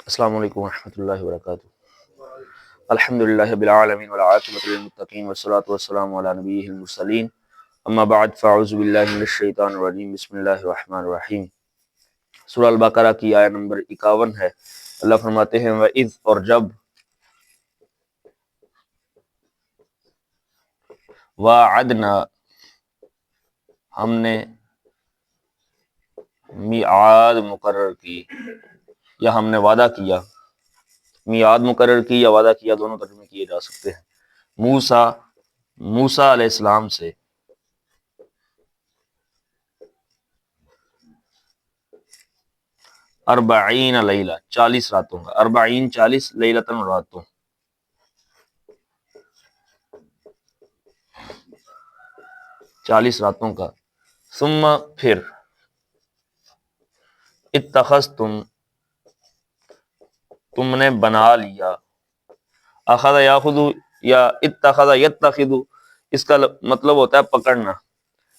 السلام علیکم ورحمۃ اللہ وبرکاتہ۔ الحمدللہ رب العالمین والعاقبۃ للمتقین والصلاۃ والسلام علی نبیہ المرسلین، اما بعد فاعوذ باللہ من الشیطان الرجیم، بسم اللہ الرحمن الرحیم۔ سورہ البقرہ کی آیت نمبر 51 ہے۔ اللہ فرماتے ہیں وَإِذْ، اور جب، وَعَدْنَا، ہم نے، میعاد مقرر کی یا ہم نے وعدہ کیا، میعاد مقرر کی یا وعدہ کیا دونوں ترجمے کیے جا سکتے ہیں، موسیٰ علیہ السلام سے 40 لیلہ 40 راتوں کا، 40 لیلتن راتوں، 40 راتوں کا، ثم پھر، اتخذتم، تم نے بنا لیا، اخذ یاخذ یا اتخذ یتخذ، اس کا مطلب ہوتا ہے پکڑنا۔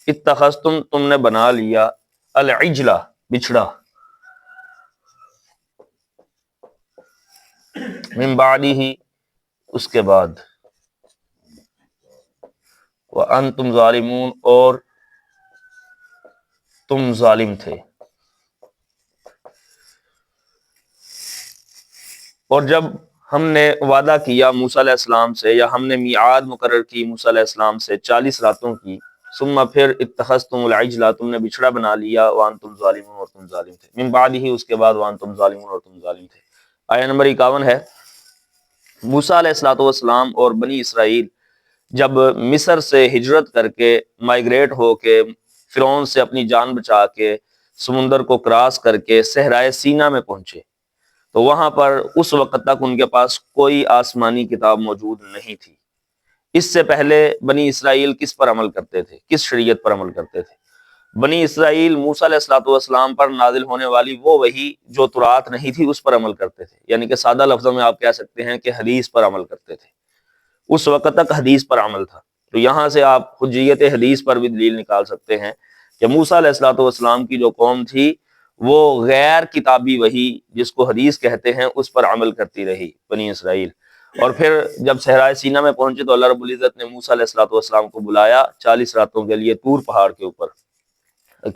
اتخذتم، تم نے بنا لیا، العجلہ، بچھڑا، من بعدہ، اس کے بعد، وانتم ظالمون، اور تم ظالم تھے۔ اور جب ہم نے وعدہ کیا موسیٰ علیہ السلام سے، یا ہم نے میعاد مقرر کی موسیٰ علیہ السلام سے 40 راتوں کی، ثم پھر اتخذتم العجلہ، تم نے بچھڑا بنا لیا، وانتم ظالمون، اور تم ظالم تھے، من بعد ہی، اس کے بعد، وانتم ظالمون، اور تم ظالم تھے۔ آیت نمبر 51 ہے۔ موسیٰ علیہ السلام اور بنی اسرائیل جب مصر سے ہجرت کر کے، مائیگریٹ ہو کے، فرعون سے اپنی جان بچا کے، سمندر کو کراس کر کے صحرائے سینا میں پہنچے، تو وہاں پر اس وقت تک ان کے پاس کوئی آسمانی کتاب موجود نہیں تھی۔ اس سے پہلے بنی اسرائیل کس پر عمل کرتے تھے؟ کس شریعت پر عمل کرتے تھے؟ بنی اسرائیل موسیٰ علیہ السلام پر نازل ہونے والی وہ وحی جو تورات نہیں تھی اس پر عمل کرتے تھے، یعنی کہ سادہ لفظوں میں آپ کہہ سکتے ہیں کہ حدیث پر عمل کرتے تھے۔ اس وقت تک حدیث پر عمل تھا، تو یہاں سے آپ حجیت حدیث پر بھی دلیل نکال سکتے ہیں کہ موسیٰ علیہ السلام کی جو قوم تھی وہ غیر کتابی وحی، جس کو حدیث کہتے ہیں، اس پر عمل کرتی رہی بنی اسرائیل۔ اور پھر جب صحرائے سینا میں پہنچے تو اللہ رب العزت نے موسیٰ علیہ السلام کو بلایا 40 راتوں کے لیے طور پہاڑ کے اوپر،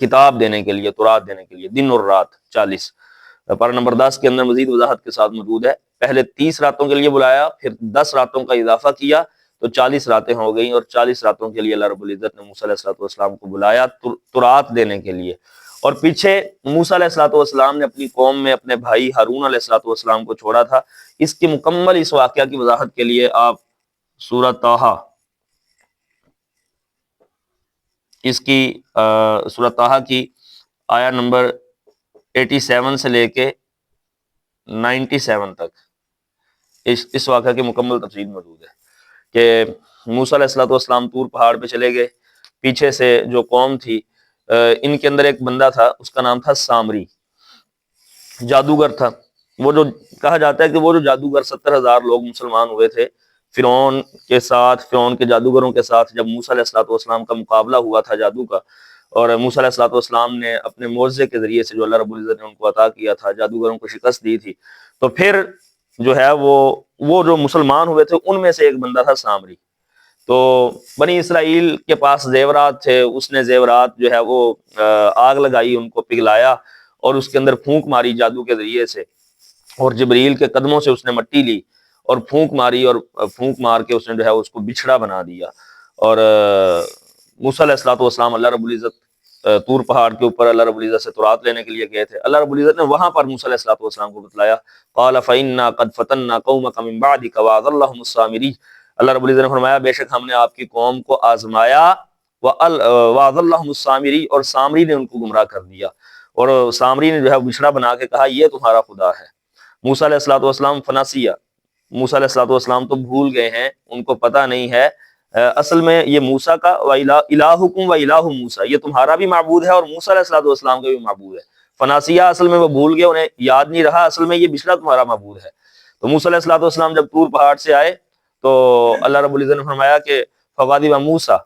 کتاب دینے کے لیے، تورات دینے کے لیے، دن اور رات 40۔ پارہ نمبر 10 کے اندر مزید وضاحت کے ساتھ موجود ہے۔ پہلے 30 راتوں کے لیے بلایا، پھر 10 راتوں کا اضافہ کیا تو 40 راتیں ہو گئیں، اور 40 راتوں کے لیے اللہ رب العزت نے موسیٰ علیہ السلام کو بلایا تورات دینے کے لیے۔ اور پیچھے موسیٰ علیہ السلام نے اپنی قوم میں اپنے بھائی ہارون علیہ السلام کو چھوڑا تھا۔ اس کی مکمل اس واقعہ کی وضاحت کے لیے آپ سورہ طٰہٰ، اس کی سورہ طٰہٰ کی آیا نمبر 87 سے لے کے 97 تک اس واقعہ کی مکمل تفصیل موجود ہے کہ موسیٰ علیہ السلام طور پہاڑ پہ چلے گئے، پیچھے سے جو قوم تھی، ان کے اندر ایک بندہ تھا، اس کا نام تھا سامری، جادوگر تھا۔ وہ جو کہا جاتا ہے کہ وہ جو جادوگر 70,000 لوگ مسلمان ہوئے تھے فرعون کے ساتھ، فرعون کے جادوگروں کے ساتھ، جب موسیٰ علیہ السلام کا مقابلہ ہوا تھا جادو کا، اور موسیٰ علیہ السلام نے اپنے معجزے کے ذریعے سے جو اللہ رب العزت نے ان کو عطا کیا تھا، جادوگروں کو شکست دی تھی، تو پھر جو ہے وہ جو مسلمان ہوئے تھے ان میں سے ایک بندہ تھا سامری۔ تو بنی اسرائیل کے پاس زیورات تھے، اس نے زیورات جو ہے وہ آگ لگائی، ان کو پگھلایا، اور اس کے اندر پھونک ماری جادو کے ذریعے سے، اور جبریل کے قدموں سے اس نے مٹی لی اور پھونک ماری، اور پھونک مار کے اس نے جو ہے اس کو بچھڑا بنا دیا۔ اور موسیٰ علیہ السلام اللہ رب العزت طور پہاڑ کے اوپر اللہ رب العزت سے تورات لینے کے لیے گئے تھے۔ اللہ رب العزت نے وہاں پر موسیٰ علیہ السلام کو بتلایا، قال فإنا قد فتنا قومك من بعدك وأضلهم السامري، اللہ رب العزت نے فرمایا بے شک ہم نے آپ کی قوم کو آزمایا، وأضلهم السامري، اور سامری نے ان کو گمراہ کر دیا، اور سامری نے جو ہے بچھڑا بنا کے کہا یہ تمہارا خدا ہے۔ موسیٰ علیہ السلام فناسیہ، موسیٰ علیہ السلام تو بھول گئے ہیں، ان کو پتہ نہیں ہے اصل میں یہ موسیٰ کا وَإِلَٰهُكُمْ وَإِلَٰهُ موسیٰ، یہ تمہارا بھی معبود ہے اور موسیٰ علیہ السلام کا بھی معبود ہے۔ فناسیہ اصل میں وہ بھول گئے، انہیں یاد نہیں رہا، اصل میں یہ بچھڑا تمہارا معبود ہے۔ تو موسیٰ علیہ السلام جب طور پہاڑ سے آئے تو اللہ رب العزت نے فرمایا کہ فغضب موسیٰ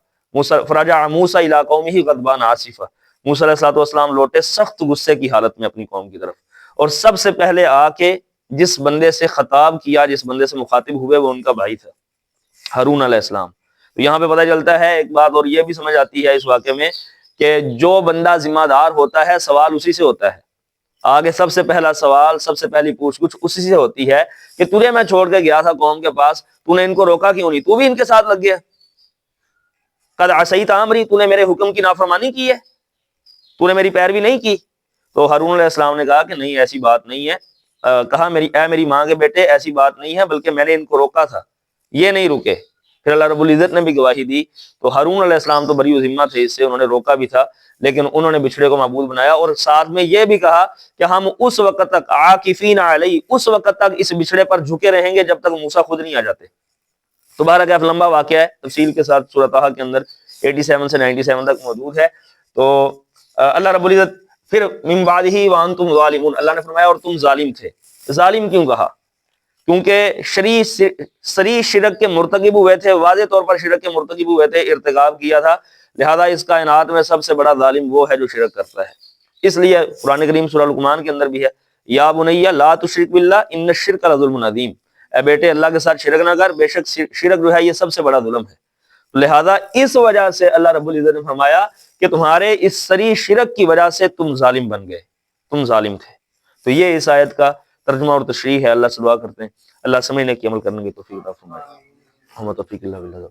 فرجع موسیٰ إِلَىٰ قَوْمِهِ غضبان آسفا، موسیٰ علیہ السلام لوٹے سخت غصے کی حالت میں اپنی قوم کی طرف، اور سب سے پہلے آ کے جس بندے سے خطاب کیا، جس بندے سے مخاطب ہوئے، وہ ان کا بھائی تھا، ہارون علیہ السلام۔ تو یہاں پہ پتہ چلتا ہے ایک بات، اور یہ بھی سمجھ آتی ہے اس واقعے میں کہ جو بندہ ذمہ دار ہوتا ہے سوال اسی سے ہوتا ہے۔ آگے سب سے پہلا سوال، سب سے پہلی پوچھ گچھ اسی سے ہوتی ہے کہ تجھے میں چھوڑ کے گیا تھا قوم کے پاس، تو نے ان کو روکا کیوں نہیں؟ تو بھی ان کے ساتھ لگ گیا۔ قد عصیت امری، تو نے میرے حکم کی نافرمانی کی ہے، تو نے میری پیروی نہیں کی۔ تو ہارون علیہ السلام نے کہا کہ نہیں، ایسی بات نہیں ہے۔ کہا اے میری ماں کے بیٹے، ایسی بات نہیں ہے، بلکہ میں نے ان کو روکا تھا، یہ نہیں رکے۔ پھر اللہ رب العزت نے بھی گواہی دی۔ تو ہارون علیہ السلام تو بری ذمہ تھے اس سے، انہوں نے روکا بھی تھا، لیکن انہوں نے بچھڑے کو معبود بنایا، اور ساتھ میں یہ بھی کہا کہ ہم اس وقت تک عاکفین علیہ، اس وقت تک اس بچھڑے پر جھکے رہیں گے جب تک موسیٰ خود نہیں آ جاتے۔ تو بہرحال لمبا واقعہ ہے، تفصیل کے ساتھ سورۃ طٰہٰ کے اندر 87 سے 97 تک موجود ہے۔ تو اللہ رب العزت پھر من بعدہ وانتم ظالمون، اللہ نے فرمایا اور تم ظالم تھے۔ ظالم کیوں کہا؟ کیونکہ سری شرک کے مرتکب ہوئے تھے، واضح طور پر شرک کے مرتکب ہوئے تھے، ارتکاب کیا تھا، لہذا اس کائنات میں سب سے بڑا ظالم وہ ہے جو شرک کرتا ہے۔ اس لیے قرآن کریم سورہ لقمان کے اندر بھی ہے، یا بنی لا تشرک باللہ ان الشرک لظلم عظیم، اے بیٹے اللہ کے ساتھ شرک نہ کر، بے شک شرک جو ہے یہ سب سے بڑا ظلم ہے۔ لہذا اس وجہ سے اللہ رب العزت نے فرمایا کہ تمہارے اس سری شرک کی وجہ سے تم ظالم بن گئے، تم ظالم تھے۔ تو یہ اس آیت کا ترجمہ اور تشریح ہے۔ اللہ سے دعا کرتے ہیں اللہ سمجھنے کی عمل کرنے کی توفیق عطا فرمائے۔ ہم توفیق اللہ باللہ۔